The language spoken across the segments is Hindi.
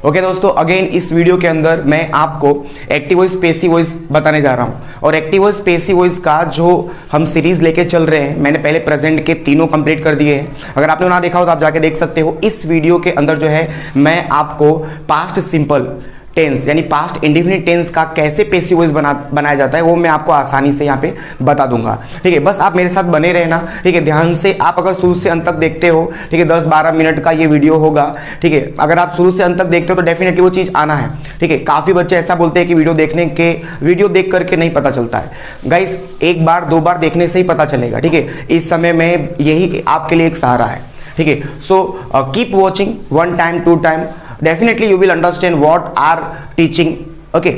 ओके दोस्तों, अगेन इस वीडियो के अंदर मैं आपको एक्टिव वॉइस पैसिव वॉइस बताने जा रहा हूं। और एक्टिव वॉइस पैसिव वॉइस का जो हम सीरीज लेके चल रहे हैं, मैंने पहले प्रेजेंट के तीनों कंप्लीट कर दिए हैं। अगर आपने ना देखा हो तो आप जाके देख सकते हो। इस वीडियो के अंदर जो है मैं आपको पास्ट सिंपल टेंस यानी पास्ट इंडेफिनिट टेंस का कैसे पैसिव वॉइस बनाया जाता है वो मैं आपको आसानी से यहाँ पे बता दूंगा। ठीक है, बस आप मेरे साथ बने रहना। ठीक है, ध्यान से आप अगर शुरू से अंत तक देखते हो, ठीक है, 10-12 मिनट का ये वीडियो होगा। ठीक है, अगर आप शुरू से अंत तक देखते हो तो डेफिनेटली वो चीज़ आना है। ठीक है, काफ़ी बच्चे ऐसा बोलते हैं कि वीडियो देख करके नहीं पता चलता है। गाइस, एक बार दो बार देखने से ही पता चलेगा। ठीक है, इस समय में यही आपके लिए एक सहारा है। ठीक है, so keep watching 1 time 2 time, definitely you will understand what are teaching. Okay,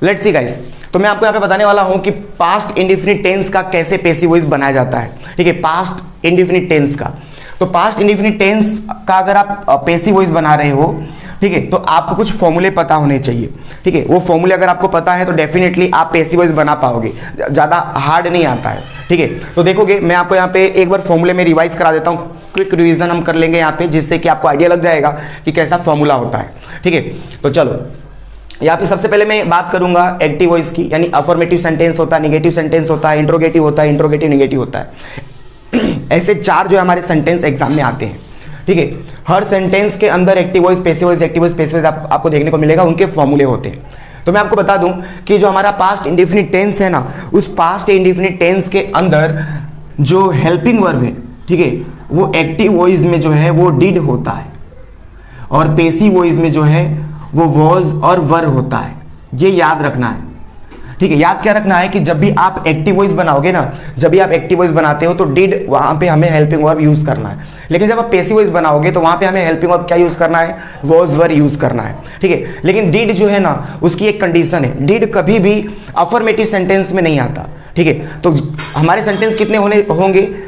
let's see guys। तो मैं आपको यहाँ पे बताने वाला हूँ कि पास्ट इंडेफिनिट टेंस का कैसे पैसिव वॉइस बनाया जाता है। ठीक है, पास्ट इंडेफिनिट टेंस का, तो पास्ट इंडेफिनिट टेंस का अगर आप पैसिव वॉइस बना रहे हो, ठीक है, तो आपको कुछ फॉर्मूले पता होने चाहिए। ठीक है, वो फॉर्मूले अगर आपको पता है तो डेफिनेटली आप पैसिव वॉइस बना पाओगे, ज़्यादा हार्ड नहीं आता है। ठीक है, तो देखोगे मैं आपको यहाँ पे एक बार फॉर्मूले में रिवाइज करा देता हूँ। क्विक रिवीजन हम कर लेंगे यहाँ पे, जिससे कि आपको आइडिया लग जाएगा कि कैसा फॉर्मूला होता है। ठीक है, तो चलो यहाँ पे सबसे पहले मैं बात करूंगा एक्टिव वॉइस की, यानी अफर्मेटिव सेंटेंस होता है, निगेटिव सेंटेंस होता है, इंट्रोगेटिव होता है, इंट्रोगेटिव निगेटिव होता है। ऐसे 4 जो हमारे सेंटेंस एग्जाम में आते हैं। ठीक है, हर सेंटेंस के अंदर active voice, passive voice, active voice, passive voice आपको देखने को मिलेगा, उनके फॉर्मूले होते हैं। तो मैं आपको बता दूं कि जो हमारा पास्ट इंडेफिनिट टेंस है ना, उस पास्ट इंडेफिनिट टेंस के अंदर जो हेल्पिंग वर्ब है, ठीक है, वो एक्टिव वॉइस में जो है वो डिड होता है, और पैसिव वॉइस में जो है वो वॉज और वर होता है। ये याद रखना है। ठीक है, याद क्या रखना है कि जब भी आप एक्टिव वॉइस बनाओगे ना, जब भी आप एक्टिव वॉइस बनाते हो तो डिड, वहां पे हमें हेल्पिंग वर्ब यूज करना है। लेकिन जब आप पैसिव वॉइस बनाओगे तो वहां पे हमें हेल्पिंग वर्ब क्या यूज करना है, वॉज वर यूज करना है। ठीक है, लेकिन डिड जो है ना, उसकी एक कंडीशन है, डिड कभी भी अफर्मेटिव सेंटेंस में नहीं आता। ठीक है, तो हमारे सेंटेंस कितने होंगे?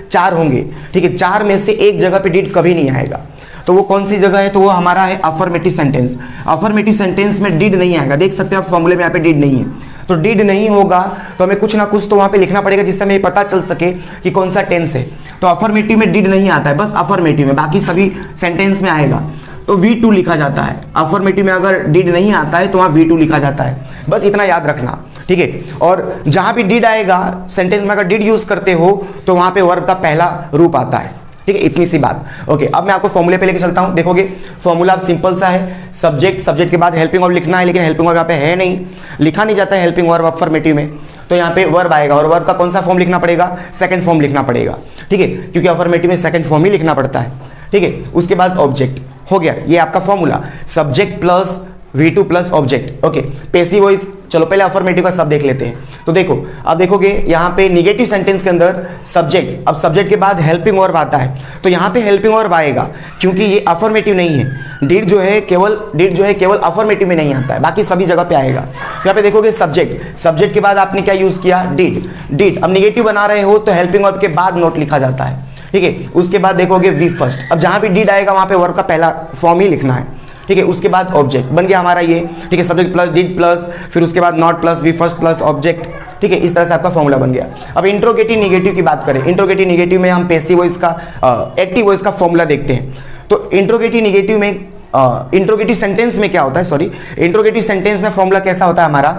4 होंगे। ठीक है, 4 में से एक जगह पे डिड कभी नहीं आएगा। तो वो कौन सी जगह है? तो वो हमारा है अफर्मेटिव सेंटेंस। अफर्मेटिव सेंटेंस में डिड नहीं आएगा। देख सकते हैं आप फॉर्मूले में यहाँ पे डिड नहीं है। तो डिड नहीं होगा तो हमें कुछ ना कुछ तो वहां पे लिखना पड़ेगा जिससे हमें पता चल सके कि कौन सा टेंस है। तो अफर्मेटिव में डिड नहीं आता है, बस अफर्मेटिव में, बाकी सभी सेंटेंस में आएगा तो V2 लिखा जाता है। अफर्मेटिव में अगर डिड नहीं आता है तो वहां V2 लिखा जाता है। बस इतना याद रखना। ठीक है, और जहां भी डिड आएगा सेंटेंस में, अगर डिड यूज करते हो तो वहां पे वर्ब का पहला रूप आता है। ठीक है, इतनी सी बात। ओके, अब मैं आपको फॉर्मूले पे लेके चलता हूं। देखोगे फॉर्मूला सिंपल सा है, सब्जेक्ट के बाद हेल्पिंग वर्ब लिखना है, लेकिन हेल्पिंग वर्ब यहाँ पे है नहीं, लिखा नहीं जाता है हेल्पिंग वर्ब अफर्मेटिव में। तो यहाँ पे वर्ब आएगा, और वर्ब का कौन सा फॉर्म लिखना पड़ेगा? सेकंड फॉर्म लिखना पड़ेगा। ठीक है, क्योंकि अफर्मेटिव में सेकंड फॉर्म ही लिखना पड़ता है। ठीक है, उसके बाद ऑब्जेक्ट हो गया, ये आपका formula, subject plus V2 plus object. Okay, passive voice, चलो पहले अफर्मेटिव का सब देख लेते हैं। तो देखो, अब देखोगे यहाँ पे निगेटिव सेंटेंस के अंदर सब्जेक्ट, अब सब्जेक्ट के बाद हेल्पिंग वर्ब आता है, तो यहाँ पे हेल्पिंग वर्ब आएगा क्योंकि ये अफर्मेटिव नहीं है। डिड जो है केवल अफर्मेटिव में नहीं आता है, बाकी सभी जगह पे आएगा। तो यहाँ पे देखोगे सब्जेक्ट के बाद आपने क्या यूज किया? डिड। अब निगेटिव बना रहे हो तो हेल्पिंग वर्ब के बाद नोट लिखा जाता है। ठीक है, उसके बाद देखोगे वी फर्स्ट। अब जहां भी डिड आएगा वहां पे वर्ब का पहला फॉर्म ही लिखना है। ठीक है, उसके बाद ऑब्जेक्ट बन गया हमारा ये। ठीक है, सब्जेक्ट प्लस डिड प्लस, फिर उसके बाद not plus V first plus object. ठीक है, इस तरह से आपका फॉर्मूला बन गया। अब इंट्रोगेटिव निगेटिव की बात करें, इंट्रोगेटिव निगेटिव में हम पैसिव वॉइस का एक्टिव वॉइस का फॉर्मूला देखते हैं। तो इंट्रोगेटिव निगेटिव में इंट्रोगेटिव सेंटेंस में क्या होता है, सॉरी, इंट्रोगेटिव सेंटेंस में फॉर्मूला कैसा होता है हमारा,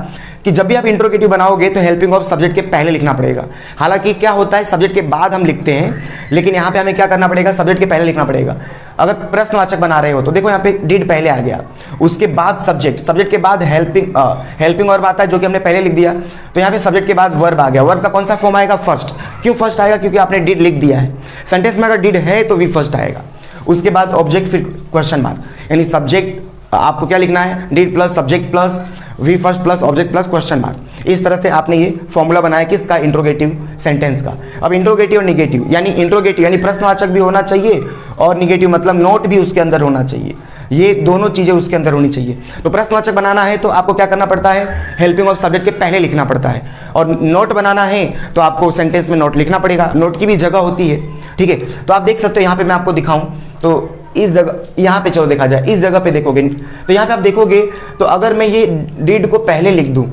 कि जब भी आप इंट्रोगेटिव बनाओगे तो हेल्पिंग वर्ब सब्जेक्ट के पहले लिखना पड़ेगा। हालांकि क्या होता है, सब्जेक्ट के बाद हम लिखते हैं, लेकिन यहाँ पे हमें क्या करना पड़ेगा? सब्जेक्ट के पहले लिखना पड़ेगा। अगर प्रश्नवाचक बना रहे हो तो देखो यहाँ पे डिड पहले आ गया, उसके बाद सब्जेक्ट के बाद हेल्पिंग वर्ब आता है जो कि हमने पहले लिख दिया। तो यहाँ पे सब्जेक्ट के बाद वर्ब आ गया। वर्ब का कौन सा फॉर्म आएगा? फर्स्ट। क्यों फर्स्ट आएगा? क्योंकि आपने डिड लिख दिया है। सेंटेंस में अगर डिड है तो वी फर्स्ट आएगा। उसके बाद ऑब्जेक्ट, फिर क्वेश्चन मार्क, यानी सब्जेक्ट आपको क्या लिखना है? Did plus subject plus V first plus object plus question mark. इस तरह से आपने ये फॉर्मूला बनाया किसका? इंट्रोगेटिव सेंटेंस का। अब इंट्रोगेटिव और निगेटिव, यानी इंट्रोगेटिव यानी प्रश्नवाचक भी होना चाहिए, और निगेटिव मतलब नोट भी उसके अंदर होना चाहिए। ये दोनों चीजें उसके अंदर होनी चाहिए। तो प्रश्नवाचक बनाना है तो आपको क्या करना पड़ता है? हेल्पिंग वर्ब सब्जेक्ट के पहले लिखना पड़ता है। और नोट बनाना है तो आपको सेंटेंस में नोट लिखना पड़ेगा। नोट की भी जगह होती है। ठीक है, तो आप देख सकते हो यहाँ पे मैं आपको दिखाऊं तो इस जगह, यहाँ पे चलो देखा जाए, इस जगह पे देखोगे तो यहाँ पे आप देखोगे तो अगर मैं ये डिड को पहले लिख दूं,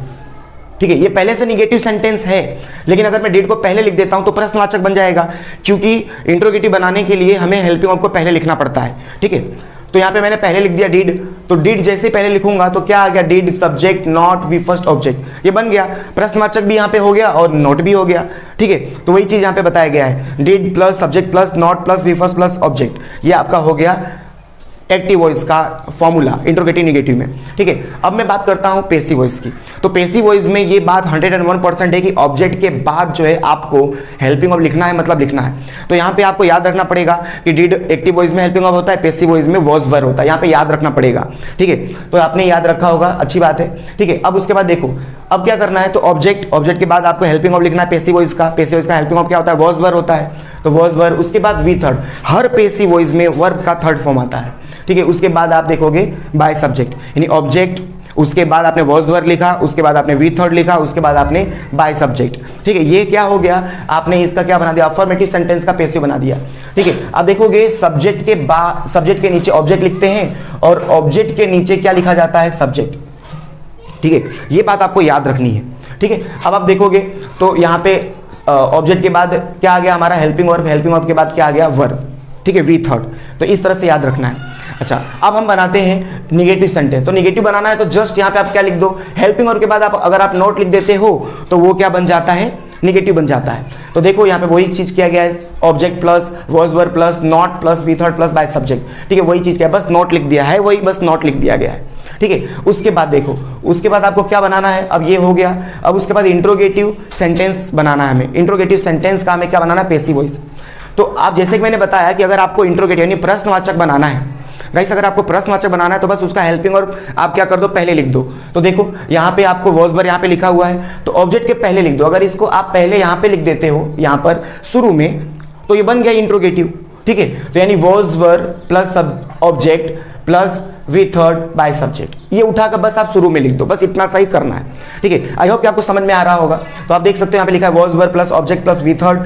ठीक है, ये पहले से निगेटिव सेंटेंस है, लेकिन अगर मैं डिड को पहले लिख देता हूं तो प्रश्नवाचक बन जाएगा, क्योंकि इंट्रोगेटिव बनाने के लिए हमें हेल्पिंग वर्ब को पहले लिखना पड़ता है। ठीक है, तो यहाँ पे मैंने पहले लिख दिया डिड, तो डिड जैसे पहले लिखूंगा तो क्या आ गया, did subject not V first object, ये बन गया। प्रश्नवाचक भी यहाँ पे हो गया और नॉट भी हो गया, ठीक है। तो वही चीज यहाँ पे बताया गया है, did plus subject plus not plus V first plus object, ये आपका हो गया एक्टिव वॉइस का फॉर्मूला इंट्रोगेटिव निगेटिव में, ठीक है। अब मैं बात करता हूं पैसिव वॉइस की। तो पैसिव वॉइस में ये बात 101% है कि ऑब्जेक्ट के बाद जो है आपको हेल्पिंग वर्ब लिखना है, मतलब लिखना है। तो यहां पे आपको याद रखना पड़ेगा कि डिड एक्टिव वॉइस में हेल्पिंग वर्ब होता है, पैसिव वॉइस में वॉज वर्ब होता है, यहां पे याद रखना पड़ेगा, ठीक है। तो आपने याद रखा होगा, अच्छी बात है, ठीक है। अब उसके बाद देखो अब क्या करना है, तो ऑब्जेक्ट के बाद आपको हेल्पिंग वर्ब लिखना है पैसिव वॉइस का। पैसिव वॉइस का हेल्पिंग वर्ब क्या होता है, वॉज वर्ब होता है, तो वॉज वर्ब, उसके बाद वी थर्ड, हर पैसिव वॉइस में वर्ब का थर्ड फॉर्म आता है, ठीक है। उसके बाद आप देखोगे बाय सब्जेक्ट, यानी ऑब्जेक्ट, उसके बाद आपने वॉज वर्ब लिखा, उसके बाद आपने वी थर्ड लिखा, उसके बाद आपने बाय सब्जेक्ट, ठीक है। ये क्या हो गया, आपने इसका क्या बना दिया, अफर्मेटिव सेंटेंस का पैसिव बना दिया, ठीक है। अब देखोगे सब्जेक्ट के नीचे ऑब्जेक्ट लिखते हैं और ऑब्जेक्ट के नीचे क्या लिखा जाता है, सब्जेक्ट, ठीक है। ये बात आपको याद रखनी है, ठीक है। अब आप देखोगे तो यहाँ पे ऑब्जेक्ट के बाद क्या आ गया हमारा, हेल्पिंग वर्ब, हेल्पिंग वर्ब के बाद क्या आ गया, वर्ब, ठीक है, वी थर्ड। तो इस तरह से याद रखना है। अच्छा, अब हम बनाते हैं निगेटिव सेंटेंस। तो निगेटिव बनाना है तो जस्ट यहाँ पे आप क्या लिख दो, हेल्पिंग वर्ब के बाद आप अगर आप नॉट लिख देते हो तो वो क्या बन जाता है, निगेटिव बन जाता है। तो देखो यहाँ पे वही चीज किया गया है, object plus was verb plus not plus V third plus by subject, ठीक है। वही चीज क्या है, बस नॉट लिख दिया है, वही बस नॉट लिख दिया गया है, ठीक है। उसके बाद देखो, उसके बाद आपको क्या बनाना है, अब ये हो गया। अब उसके बाद इंट्रोगेटिव सेंटेंस बनाना है हमें। इंट्रोगेटिव सेंटेंस का हमें क्या बनाना है, पैसिव वॉइस। तो आप जैसे कि मैंने बताया कि अगर आपको इंट्रोगेटिव यानी प्रश्नवाचक बनाना है गाइस, अगर आपको प्रश्नवाचक बनाना है तो बस उसका हेल्पिंग वर्ब आप क्या कर दो, पहले लिख दो। तो देखो यहाँ पे आपको वॉज वर्ब यहाँ पे लिखा हुआ है, तो ऑब्जेक्ट के पहले लिख दो। अगर इसको आप पहले यहाँ पे लिख देते हो, यहाँ पर शुरू में, तो ये बन गया इंट्रोगेटिव, ठीक है। तो यानी was verb plus object plus V third by subject, ये उठाकर बस आप शुरू में लिख दो, बस इतना सही करना है, ठीक है। आई होप कि आपको समझ में आ रहा होगा। तो आप देख सकते हो यहाँ पे लिखा है was verb plus object plus V third,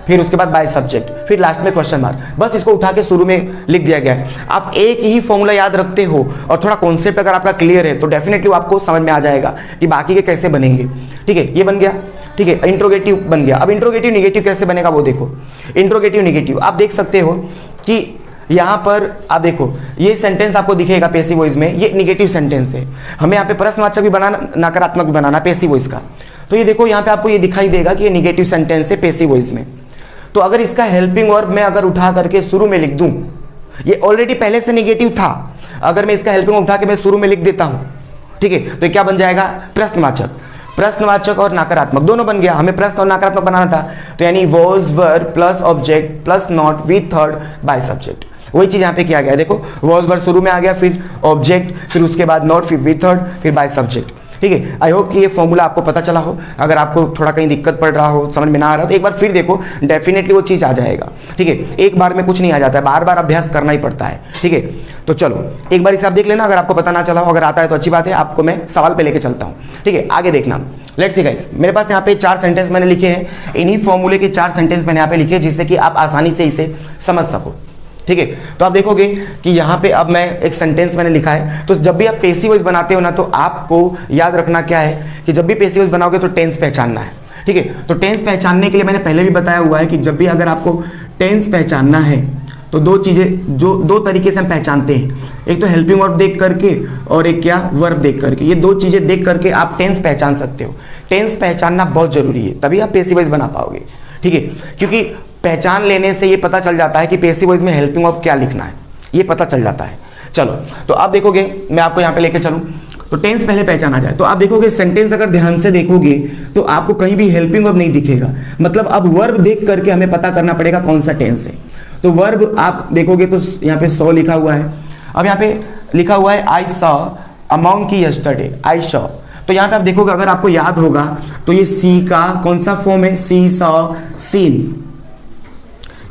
फिर उसके बाद बाय सब्जेक्ट, फिर लास्ट में क्वेश्चन मार्क, बस इसको उठा के शुरू में लिख दिया गया है। आप एक ही फॉर्मूला याद रखते हो और थोड़ा कॉन्सेप्ट अगर आपका क्लियर है तो डेफिनेटली आपको समझ में आ जाएगा कि बाकी के कैसे बनेंगे, ठीक है। ये बन गया, ठीक है, इंट्रोगेटिव बन गया। अब इंट्रोगेटिव निगेटिव कैसे बनेगा वो देखो। इंट्रोगेटिव निगेटिव आप देख सकते हो कि यहाँ पर आप देखो ये सेंटेंस आपको दिखेगा पैसिव वॉइस में, ये निगेटिव सेंटेंस है। हमें यहाँ पे प्रश्नवाचक भी बनाना, नकारात्मक भी बनाना पैसिव वॉइस का। तो ये देखो यहाँ पे आपको ये दिखाई देगा कि ये निगेटिव सेंटेंस है पैसिव वॉइस में। तो अगर इसका हेल्पिंग वर्ब मैं अगर उठा करके शुरू में लिख दूं, ये ऑलरेडी पहले से निगेटिव था, अगर मैं इसका हेल्पिंग वर्ब उठा के मैं शुरू में लिख देता हूं, ठीक है, तो क्या बन जाएगा, प्रश्नवाचक। प्रश्नवाचक और नकारात्मक दोनों बन गया। हमें प्रश्न और नकारात्मक बनाना था, तो यानी was verb plus object plus not with third by subject, वही चीज यहाँ पे किया गया। देखो वॉज वर्ब शुरू में आ गया, फिर ऑब्जेक्ट, फिर उसके बाद नॉट, फिर विथ थर्ड, फिर बाय सब्जेक्ट, ठीक है। आई होप कि ये फॉर्मूला आपको पता चला हो। अगर आपको थोड़ा कहीं दिक्कत पड़ रहा हो, समझ में ना आ रहा हो, तो एक बार फिर देखो, डेफिनेटली वो चीज़ आ जाएगा, ठीक है। एक बार में कुछ नहीं आ जाता है, बार बार अभ्यास करना ही पड़ता है, ठीक है। तो चलो एक बार इसे आप देख लेना, अगर आपको पता ना चला हो, अगर आता है तो अच्छी बात है, आपको मैं सवाल पे लेके चलता हूँ, ठीक है। आगे देखना, लेट्स सी गाइस, मेरे पास यहाँ पे 4 सेंटेंस मैंने लिखे हैं। इन्हीं फॉर्मूले के 4 सेंटेंस मैंने यहाँ पे लिखे जिससे कि आप आसानी से इसे समझ सको, ठीक है। तो आप देखोगे कि यहाँ पे अब मैं एक सेंटेंस मैंने लिखा है। तो जब भी आप पैसिव वॉइस बनाते हो ना, तो आपको याद रखना क्या है कि जब भी पैसिव वॉइस बनाओगे तो टेंस पहचानना है, ठीक है। तो टेंस पहचानने के लिए मैंने पहले भी बताया हुआ है कि जब भी अगर आपको टेंस पहचानना है तो दो तरीके से हम पहचानते हैं। एक तो हेल्पिंग वर्ब देख करके और एक क्या, वर्ब देख करके। ये 2 चीजें देख करके आप टेंस पहचान सकते हो। टेंस पहचानना बहुत जरूरी है, तभी आप पैसिव वॉइस बना पाओगे, ठीक है। क्योंकि पहचान लेने से ये पता चल जाता है कि पैसिव वॉइस में हेल्पिंग वर्ब क्या लिखना है, ये पता चल जाता है। चलो तो आप देखोगे, मैं आपको यहाँ पे लेके चलूँ, तो टेंस पहले पहचाना जाए। तो आप देखोगे सेंटेंस अगर ध्यान से देखोगे तो आपको कहीं भी हेल्पिंग वर्ब नहीं दिखेगा। मतलब अब वर्ब देख करके हमें पता करना पड़ेगा कौन सा टेंस है। तो वर्ब आप देखोगे तो यहाँ पे सॉ लिखा हुआ है। अब यहाँ पे लिखा हुआ है I saw a monkey yesterday, I saw. तो यहाँ पे आप देखोगे, अगर आपको याद होगा तो ये सी का कौन सा फॉर्म है, सी सॉ सीन,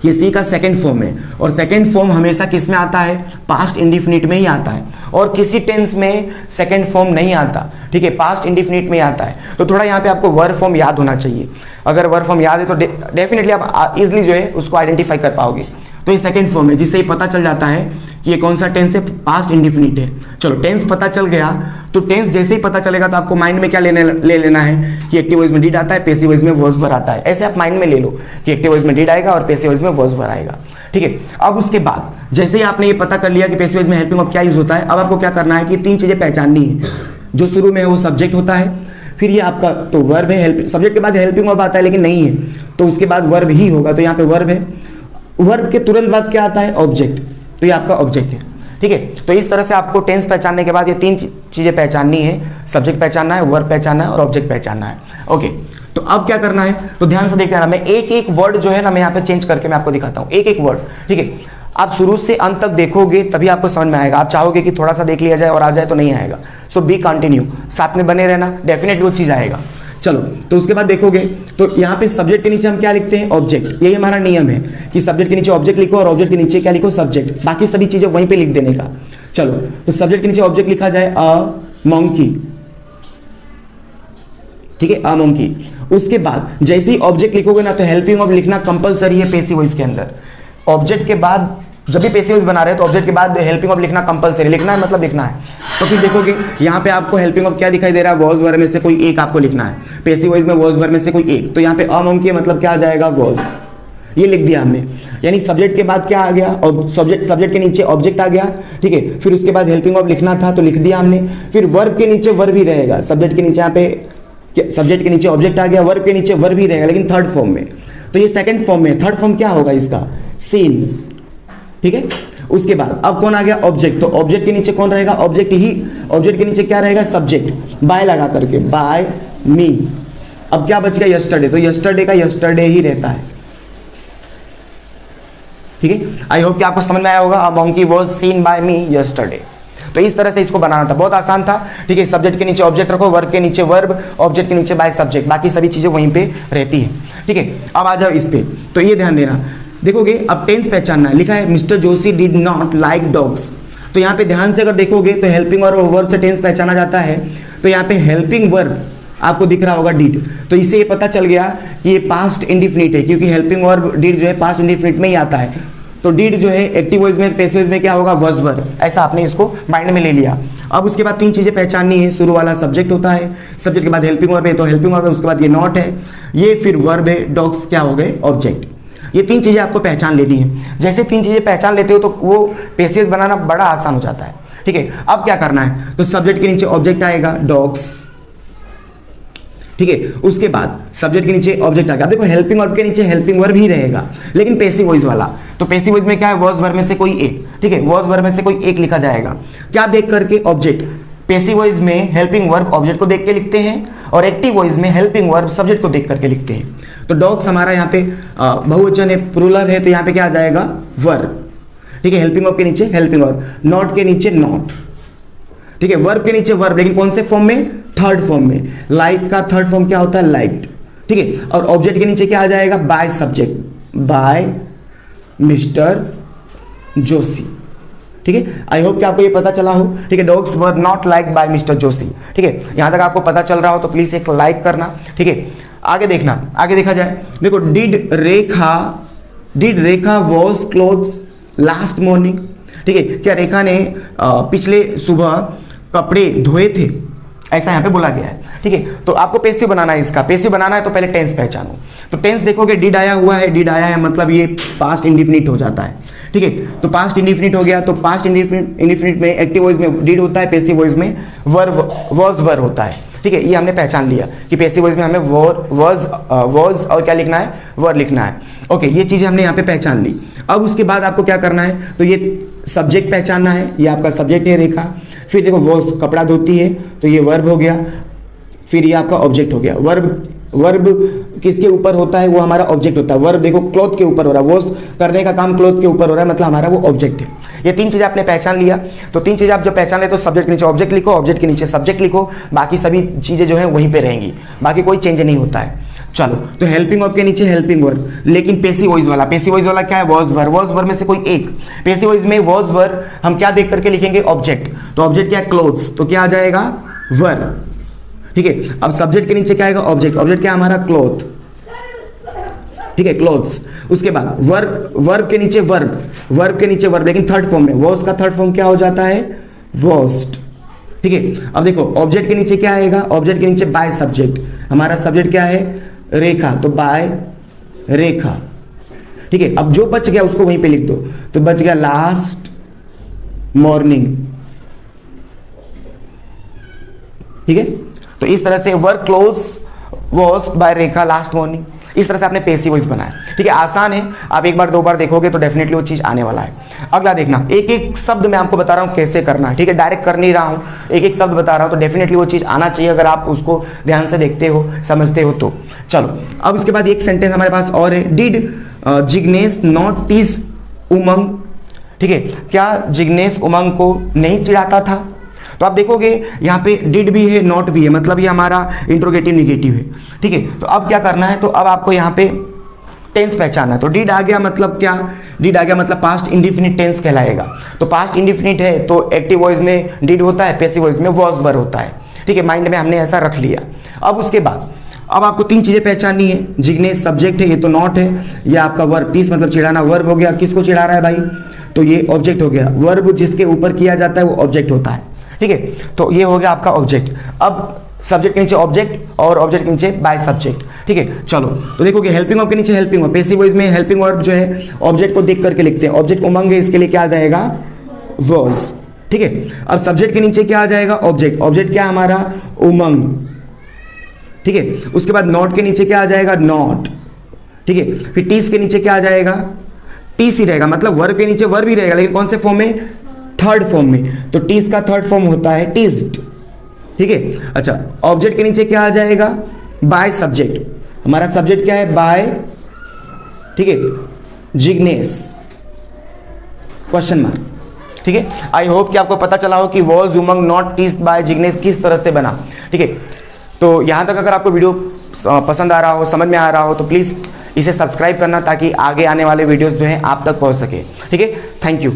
ये सी का सेकंड फॉर्म है। और सेकंड फॉर्म हमेशा किस में आता है, पास्ट इंडिफिनिट में ही आता है। और किसी टेंस में सेकंड फॉर्म नहीं आता, ठीक है, पास्ट इंडिफिनिट में आता है। तो थोड़ा यहाँ पे आपको वर्ब फॉर्म याद होना चाहिए। अगर वर्ब फॉर्म याद है तो डेफिनेटली आप इजिली जो है उसको आइडेंटिफाई कर पाओगे। तो ये सेकंड फॉर्म है, जिससे ये पता चल जाता है कि ये कौन सा टेंस है, पास्ट इंडिफिनिट है। चलो टेंस पता चल गया, तो टेंस जैसे ही पता चलेगा तो आपको माइंड में क्या ले लेना है कि एक्टिव वॉइस में डिड आता है, पैसिव वॉइस में वॉज वर आता है। ऐसे आप माइंड में ले लो कि एक्टिव वॉइस में डिड आएगा और पैसिव वॉइस में वॉज वर आएगा। ठीक है, अब उसके बाद जैसे ही आपने ये पता कर लिया कि पैसिव वॉइस में हेल्पिंग वर्ब क्या यूज होता है, अब आपको क्या करना है कि 3 चीजें पहचाननी है। जो शुरू में है वो सब्जेक्ट होता है, फिर ये आपका तो वर्ब है, हेल्प सब्जेक्ट के बाद हेल्पिंग वर्ब आता है लेकिन नहीं है, तो उसके बाद वर्ब ही होगा, तो यहाँ पे वर्ब है। वर्ब के तुरंत बाद क्या आता है, ऑब्जेक्ट, तो ये आपका ऑब्जेक्ट है। ठीक है, तो इस तरह से आपको टेंस पहचानने के बाद ये 3 चीजें पहचाननी है, सब्जेक्ट पहचानना है, वर्ब पहचानना है और ऑब्जेक्ट पहचानना है। ओके, तो अब क्या करना है, तो ध्यान से देखते हैं ना, मैं एक एक वर्ड जो है ना मैं यहाँ पे चेंज करके मैं आपको दिखाता हूँ, एक एक वर्ड। ठीक है, आप शुरू से अंत तक देखोगे तभी आपको समझ में आएगा। आप चाहोगे कि थोड़ा सा देख लिया जाए और आ जाए तो नहीं आएगा। सो बी कंटिन्यू, साथ में बने रहना, डेफिनेटली वो चीज आएगा। चलो, तो उसके बाद देखोगे तो यहाँ पे सब्जेक्ट के नीचे हम क्या लिखते हैं, ऑब्जेक्ट। यही हमारा नियम है कि सब्जेक्ट के नीचे ऑब्जेक्ट लिखो और ऑब्जेक्ट के नीचे क्या लिखो, सब्जेक्ट। बाकी सभी चीजें वहीं पे लिख देने का। चलो, तो सब्जेक्ट के नीचे ऑब्जेक्ट लिखा जाए अ मंकी। ठीक है, अ मंकी। उसके बाद जैसे ही ऑब्जेक्ट लिखोगे ना तो हेल्पिंग वर्ब लिखना कंपलसरी है पैसिव वॉइस के अंदर। ऑब्जेक्ट के बाद जब भी पैसिव वॉइस बना रहे हैं तो ऑब्जेक्ट के बाद हेल्पिंग वर्ब लिखना कंपलसरी, लिखना है मतलब लिखना है। तो फिर देखोगे यहाँ पे आपको हेल्पिंग वर्ब क्या दिखाई दे रहा है, वॉज वर्ब में से कोई एक आपको लिखना है। पैसिव वॉइस में वॉज वर्ब में से कोई एक, तो यहाँ पे अमंकी मतलब क्या आ जाएगा, वॉज। ये लिख दिया हमने, यानी सब्जेक्ट के बाद क्या आ गया, और सब्जेक्ट के नीचे ऑब्जेक्ट आ गया। ठीक है, फिर उसके बाद हेल्पिंग वर्ब लिखना था तो लिख दिया हमने। फिर वर्ब के नीचे वर्ब ही रहेगा, सब्जेक्ट के नीचे यहाँ पे सब्जेक्ट के नीचे ऑब्जेक्ट आ गया, वर्ब के नीचे वर्ब ही रहेगा लेकिन थर्ड फॉर्म में। तो ये सेकंड फॉर्म में, थर्ड फॉर्म क्या होगा इसका, सीन। ठीक है, उसके बाद अब कौन आ गया, ऑब्जेक्ट। तो ऑब्जेक्ट के नीचे कौन रहेगा, ऑब्जेक्ट ही। ऑब्जेक्ट के नीचे क्या रहेगा, सब्जेक्ट, बाय लगा करके, बाय मी। अब क्या बच गया, यस्टरडे। तो यस्टरडे का यस्टरडे ही रहता है। ठीक है, आई होप कि आपको समझ में आया होगा। A monkey was seen by me yesterday. तो इस तरह से इसको बनाना था, बहुत आसान था। ठीक है, सब्जेक्ट के नीचे ऑब्जेक्ट रखो, वर्ब के नीचे वर्ब, ऑब्जेक्ट के नीचे बाय सब्जेक्ट, बाकी सभी चीजें वहीं पे रहती है। ठीक है, अब आ जाओ इस पे, तो ये ध्यान देना। देखोगे अब टेंस पहचानना है, लिखा है mister Joshi did not like dogs. तो यहाँ पे ध्यान से अगर देखोगे तो हेल्पिंग और वर्ब से टेंस पहचाना जाता है। तो यहाँ पे हेल्पिंग वर्ब आपको दिख रहा होगा डिड, तो इससे ये पता चल गया कि ये पास्ट इंडिफिनिट है, क्योंकि हेल्पिंग वर्ब डिड जो है पास्ट इंडिफिनिट में ही आता है। तो डिड जो है एक्टिव वॉइस में, पैसिव वॉइस में क्या होगा, वाज वर। ऐसा आपने इसको माइंड में ले लिया। अब उसके बाद 3 चीजें पहचाननी है। शुरू वाला सब्जेक्ट होता है, सब्जेक्ट के बाद हेल्पिंग वर्ब है तो हेल्पिंग वर्ब है, उसके बाद ये नॉट है, ये फिर वर्ब है, डॉग्स क्या हो गए, ऑब्जेक्ट। ये 3 चीजें आपको पहचान लेनी है। जैसे 3 चीजें पहचान लेते हो तो वो पैसिव बनाना बड़ा आसान हो जाता है। ठीक है, अब क्या करना है, तो सब्जेक्ट के नीचे ऑब्जेक्ट आएगा, डॉग्स। ठीक है, उसके बाद सब्जेक्ट के नीचे ऑब्जेक्ट आ गया। देखो हेल्पिंग वर्ब के नीचे हेल्पिंग वर्ब ही रहेगा लेकिन पैसिव वॉइस वाला। तो पैसिव वॉइस में क्या है, वॉज वर्ब में से कोई एक। ठीक है, वॉज वर्ब में से कोई एक लिखा जाएगा, क्या देख करके, ऑब्जेक्ट। पैसिव वॉइस में हेल्पिंग वर्ब ऑब्जेक्ट को देख के लिखते हैं और एक्टिव वॉइस में हेल्पिंग वर्ब सब्जेक्ट को देख करके लिखते हैं। तो डॉग्स हमारा यहाँ पे बहुवचन है, प्लूरल है, तो यहाँ पे क्या आ जाएगा, वर्ब। ठीक है, हेल्पिंग वर्ब के नीचे हेल्पिंग वर्ब, नॉट के नीचे नॉट। ठीक है, वर्ब के नीचे वर्ब, लेकिन कौन से फॉर्म में, थर्ड फॉर्म में। लाइक का थर्ड फॉर्म क्या होता है, लाइक्ड। ठीक है, और ऑब्जेक्ट के नीचे क्या आ जाएगा, by subject, by mister Joshi. ठीक है, आई होप कि आपको ये पता चला हो। ठीक है, dogs were not like by mister Joshi. ठीक है, यहां तक आपको पता चल रहा हो तो प्लीज एक लाइक करना। ठीक है, आगे देखना, आगे देखा जाए। देखो did Rekha wash clothes last morning. ठीक है, क्या रेखा ने पिछले सुबह कपड़े धोए थे, ऐसा यहाँ पे बोला गया है। ठीक है, तो आपको पैसिव बनाना है, इसका पैसिव बनाना है तो पहले टेंस पहचानो। तो टेंस देखोगे डिड आया हुआ है, डिड आया है मतलब ये पास्ट इंडिफिनिट हो जाता है। ठीक है, तो पास्ट इंडिफिनिट हो गया, तो पास्ट इंडिफिनिट में एक्टिव वॉइस में डिड होता है, पैसिव वॉइस में वर्ब वॉज वर होता है। ठीक है, ये हमने पहचान लिया कि पैसिव वॉइस में हमें वॉज और क्या लिखना है, वर लिखना है। ओके, ये चीजें हमने यहाँ पे पहचान ली। अब उसके बाद आपको क्या करना है, तो ये सब्जेक्ट पहचानना है, ये आपका सब्जेक्ट है रेखा। फिर देखो वॉश कपड़ा धोती है तो ये वर्ब हो गया, फिर ये आपका ऑब्जेक्ट हो गया। वर्ब किसके ऊपर होता है, वो हमारा ऑब्जेक्ट होता है। वर्ब देखो क्लॉथ के ऊपर हो रहा है, वॉश करने का काम क्लॉथ के ऊपर हो रहा है, मतलब हमारा वो ऑब्जेक्ट है। ये 3 चीजें आपने पहचान लिया। तो 3 चीजें आप जब पहचान ले तो सब्जेक्ट के नीचे ऑब्जेक्ट लिखो, ऑब्जेक्ट के नीचे सब्जेक्ट लिखो, बाकी सभी चीजें जो है वहीं पे रहेंगी, बाकी कोई चेंज नहीं होता है। चलो, तो हेल्पिंग वर्ब के नीचे हेल्पिंग वर्ब, लेकिन पैसिव वॉइस वाला, पैसिव वॉइस वाला क्या है, वॉज वर्ब। वॉज वर्ब में से कोई एक। पैसिव वॉइस में वॉज वर्ब हम क्या देख करके लिखेंगे, ऑब्जेक्ट। तो ऑब्जेक्ट क्या है, क्लोथ्स, तो क्या आ जाएगा, वर्ब। ठीक है, अब सब्जेक्ट के नीचे क्या आएगा, ऑब्जेक्ट। ऑब्जेक्ट क्या है हमारा, क्लॉथ। ठीक है, क्लोथ्स। उसके बाद वर्ब के नीचे वर्ब के नीचे वर्ब, लेकिन थर्ड फॉर्म में। वॉज का थर्ड फॉर्म क्या हो जाता है? वॉज्ड। ठीक है, अब देखो ऑब्जेक्ट के नीचे क्या आएगा? ऑब्जेक्ट के नीचे बाय सब्जेक्ट। हमारा सब्जेक्ट क्या है? रेखा, तो बाय रेखा। ठीक है, अब जो बच गया उसको वहीं पे लिख दो, तो बच गया लास्ट मॉर्निंग। ठीक है, तो इस तरह से वर्क क्लोज वॉज्ड बाय रेखा लास्ट मॉर्निंग, इस तरह से आपने पेसिव वॉइस बनाया। ठीक है, आसान है, आप एक बार दो बार देखोगे तो डेफिनेटली वो चीज आने वाला है। अगला देखना, एक एक शब्द मैं आपको बता रहा हूं कैसे करना है। ठीक है, डायरेक्ट कर नहीं रहा हूं, एक एक शब्द बता रहा हूं, तो डेफिनेटली वो चीज आना चाहिए अगर आप उसको ध्यान से देखते हो, समझते हो तो। चलो, अब इसके बाद एक सेंटेंस हमारे पास और है, डिड जिग्नेश नॉट टीज उमंग। ठीक है, क्या जिग्नेश उमंग को नहीं चिढ़ाता था? तो आप देखोगे यहाँ पे डिड भी है, नॉट भी है, मतलब ये हमारा इंट्रोगेटिव निगेटिव है। ठीक है, तो अब क्या करना है, तो अब आपको यहाँ पे टेंस पहचानना है। तो डिड आ गया मतलब क्या? डिड आ गया मतलब पास्ट इंडिफिनिट टेंस कहलाएगा। तो पास्ट इंडिफिनिट है तो एक्टिव वॉइस में डिड होता है, पैसिव वॉइस में वॉज वर होता है। ठीक है, माइंड में हमने ऐसा रख लिया। अब उसके बाद अब आपको तीन चीजें पहचाननी है। जिग्नेश सब्जेक्ट है, ये तो नॉट है। ये आपका वर्ब, टीस मतलब चिढ़ाना, वर्ब हो गया। किसको चिढ़ा रहा है भाई? तो ये ऑब्जेक्ट हो गया। वर्ब जिसके ऊपर किया जाता है वो ऑब्जेक्ट होता है। ठीक है, तो ये हो गया आपका ऑब्जेक्ट। अब सब्जेक्ट के नीचे ऑब्जेक्ट और ऑब्जेक्ट के नीचे बाय सब्जेक्ट। ठीक है, चलो तो देखोगे हेल्पिंग वर्ब के नीचे हेल्पिंग वर्ब। पैसिव वॉइस में हेल्पिंग वर्ब जो है ऑब्जेक्ट को देख करके लिखते हैं। ऑब्जेक्ट उमंग है, इसके लिए क्या आ जाएगा? वॉज। ठीक है, अब सब्जेक्ट के नीचे क्या आ जाएगा? ऑब्जेक्ट। ऑब्जेक्ट क्या हमारा? उमंग। ठीक है, उसके बाद नॉट के नीचे क्या आ जाएगा? नॉट। ठीक है, फिर टीस के नीचे क्या आ जाएगा? टीस ही रहेगा, मतलब वर्ब के नीचे वर्ब ही रहेगा, लेकिन कौन से फॉर्म में? थर्ड फॉर्म में। तो टीस का थर्ड फॉर्म होता है टीज्ड। ठीक है, अच्छा ऑब्जेक्ट के नीचे क्या आ जाएगा? By subject. हमारा सब्जेक्ट क्या है? बाय, ठीक है, जिग्नेश क्वेश्चन मार्क। ठीक है, आई होप कि आपको पता चला हो कि was Umang not teased by Jignesh किस तरह से बना। ठीक है, तो यहां तक अगर आपको वीडियो पसंद आ रहा हो, समझ में आ रहा हो, तो प्लीज इसे सब्सक्राइब करना ताकि आगे आने वाले वीडियोस जो हैं आप तक पहुंच सके। ठीक है, थैंक यू।